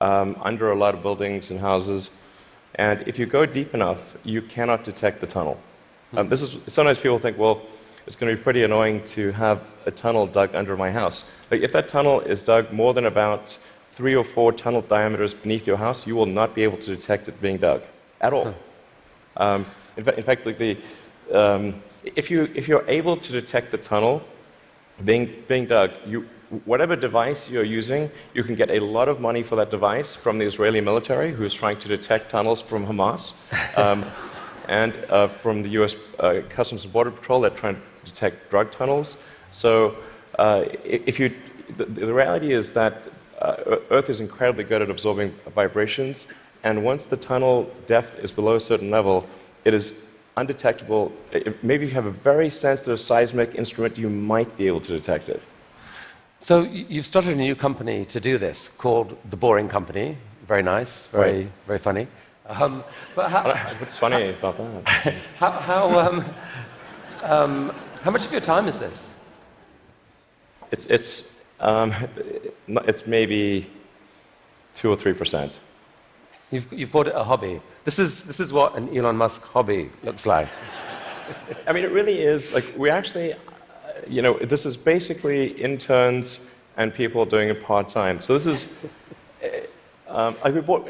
under a lot of buildings and houses. And if you go deep enough, you cannot detect the tunnel. Sometimes people think, well, it's going to be pretty annoying to have a tunnel dug under my house. Like if that tunnel is dug more than about 3 or 4 tunnel diameters beneath your house, you will not be able to detect it being dug at all. In fact, like if you're able to detect the tunnel being dug, whatever device you're using, you can get a lot of money for that device from the Israeli military, who is trying to detect tunnels from Hamas, and from the U.S. Customs and Border Patrol that trying to detect drug tunnels. So the reality is that Earth is incredibly good at absorbing vibrations, and once the tunnel depth is below a certain level, it is undetectable. Maybe if you have a very sensitive seismic instrument, you might be able to detect it. So you've started a new company to do this called The Boring Company. Very nice, very funny. What's funny about that? How much of your time is this? It's maybe 2 or 3%. You've called it a hobby. This is what an Elon Musk hobby looks like. I mean, it really is. Like we actually, this is basically interns and people doing it part-time. So this is we bought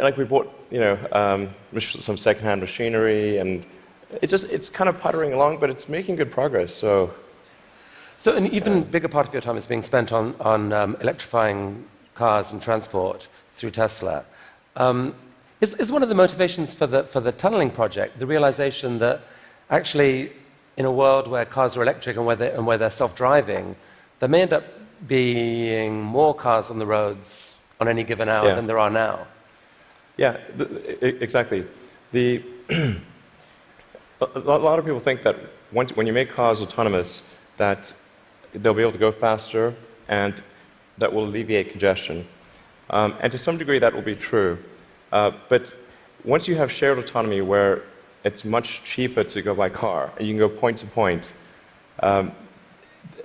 some secondhand machinery, and it's kind of puttering along, but it's making good progress. So an even bigger part of your time is being spent on electrifying cars and transport through Tesla. Is one of the motivations for the tunneling project the realization that actually, in a world where cars are electric and where they're self-driving, there may end up being more cars on the roads on any given hour than there are now? Yeah, exactly. A lot of people think that when you make cars autonomous, that they'll be able to go faster and that will alleviate congestion. And to some degree, that will be true. But once you have shared autonomy where it's much cheaper to go by car, and you can go point to point, the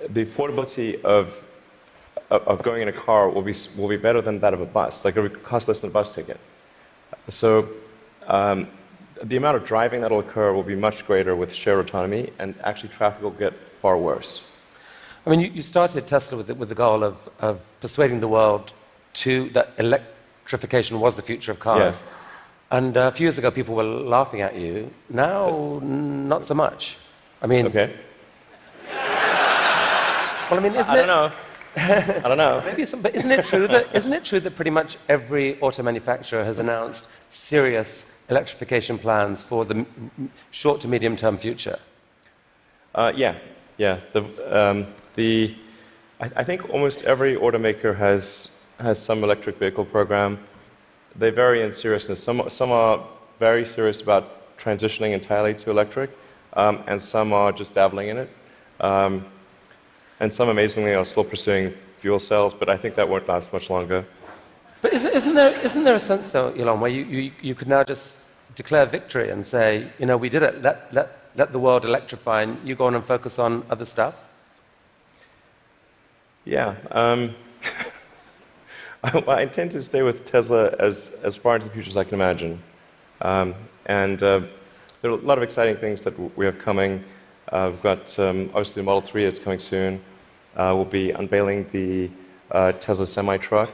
affordability of going in a car will be better than that of a bus. Like it will cost less than a bus ticket. So the amount of driving that will occur will be much greater with shared autonomy, and actually traffic will get far worse. I mean, you started Tesla with the goal of persuading the world that electrification was the future of cars. Yeah. And a few years ago, people were laughing at you. Now, not so much. I mean... Okay. Well, I mean, I don't know. I don't know. Maybe but isn't it true that pretty much every auto manufacturer has announced serious electrification plans for the short to medium term future? Yeah. I think almost every automaker has some electric vehicle program. They vary in seriousness. Some are very serious about transitioning entirely to electric, and some are just dabbling in it. And some, amazingly, are still pursuing fuel cells, but I think that won't last much longer. But isn't there a sense, though, Elon, where you could now just declare victory and say, we did it, let the world electrify, and you go on and focus on other stuff? Yeah. I intend to stay with Tesla as far into the future as I can imagine. And there are a lot of exciting things that we have coming. We've got obviously the Model 3 that's coming soon. We'll be unveiling the Tesla semi-truck.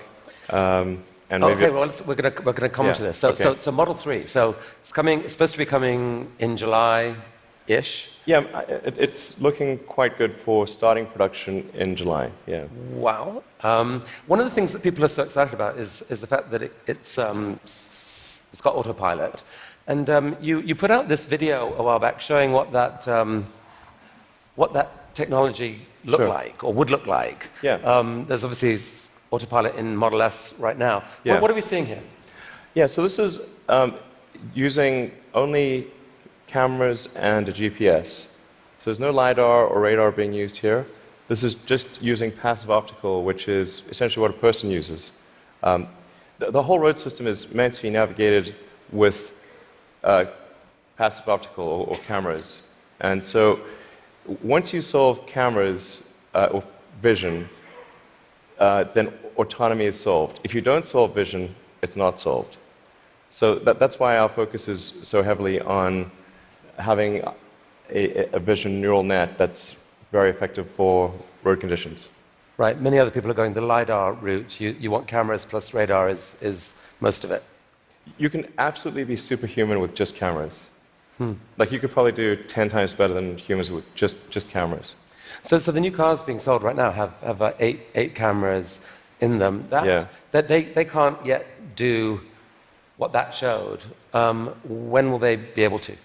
And okay, well, we're going to come to this. So Model 3. So it's supposed to be coming in July-ish. Yeah, it's looking quite good for starting production in July. Yeah. Wow. One of the things that people are so excited about is the fact that it's got autopilot. And you put out this video a while back showing what that technology looked like, or would look like. Yeah. There's obviously autopilot in Model S right now. Yeah. What are we seeing here? Yeah, so this is using only cameras and a GPS. So there's no LiDAR or radar being used here. This is just using passive optical, which is essentially what a person uses. The whole road system is meant to be navigated with passive optical or cameras. And so once you solve cameras or vision, then autonomy is solved. If you don't solve vision, it's not solved. So that's why our focus is so heavily on having a vision neural net that's very effective for road conditions. Right. Many other people are going the LiDAR route. You want cameras plus radar is most of it. You can absolutely be superhuman with just cameras. Like you could probably do 10 times better than humans with just cameras. So the new cars being sold right now have eight cameras in them. Yeah. That they can't yet do what that showed. When will they be able to?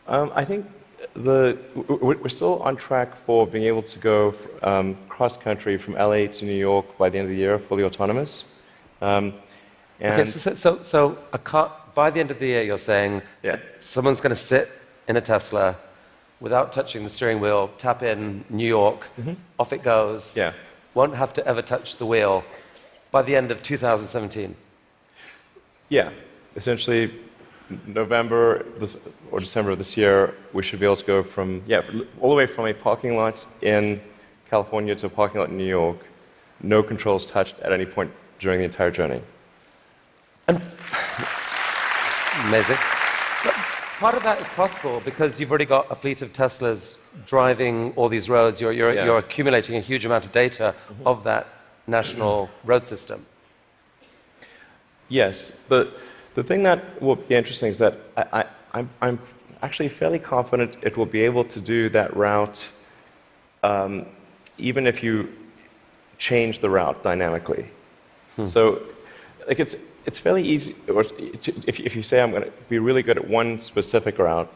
I think we're still on track for being able to go cross country from LA to New York by the end of the year, fully autonomous. Okay, so a car, by the end of the year, you're saying someone's going to sit in a Tesla without touching the steering wheel, tap in New York, off it goes, won't have to ever touch the wheel by the end of 2017. Yeah, essentially November or December of this year, we should be able to go from, all the way from a parking lot in California to a parking lot in New York, no controls touched at any point during the entire journey. And amazing. But part of that is possible because you've already got a fleet of Teslas driving all these roads. You're accumulating a huge amount of data of that national road system. Yes, the thing that will be interesting is that I'm actually fairly confident it will be able to do that route even if you change the route dynamically. So like it's fairly easy, or if you say I'm going to be really good at one specific route,